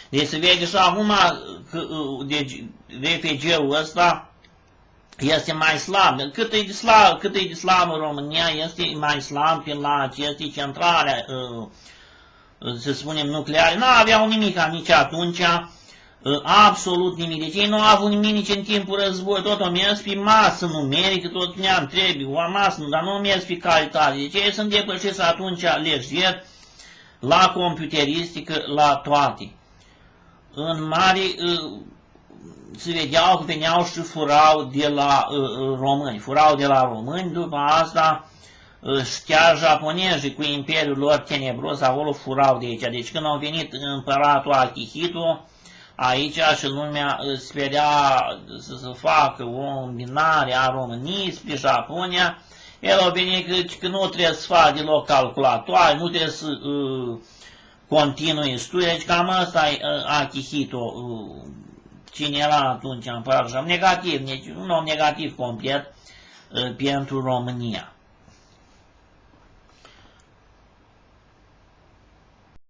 Deci se vede și acum că deci, RPG-ul ăsta este mai slab. Cât e de slab în România, este mai slab pe la aceste centrale, să spunem, nucleare. Nu aveau nimic nici atunci, absolut nimic. Deci ei nu au avut nimic nici în timpul războiului. Tot o mers pe masă numerică, tot ne-am trebuie, o masă, dar nu mers pe calitate. Deci ei sunt depășiți atunci lejer la computeristică, la toate. În mare se vedeau că veneau și furau de la români, după asta chiar japonezii cu imperiul lor tenebros acolo furau de aici. Deci când au venit împăratul Akihito, aici și lumea sperea să facă o îmbinare a României spre Japonia, el a venit că nu trebuie să facă deloc calculatoare, nu trebuie să continui studiul, deci cam ăsta e Akihito, cine era atunci împăratul, negativ, deci un om negativ complet pentru România.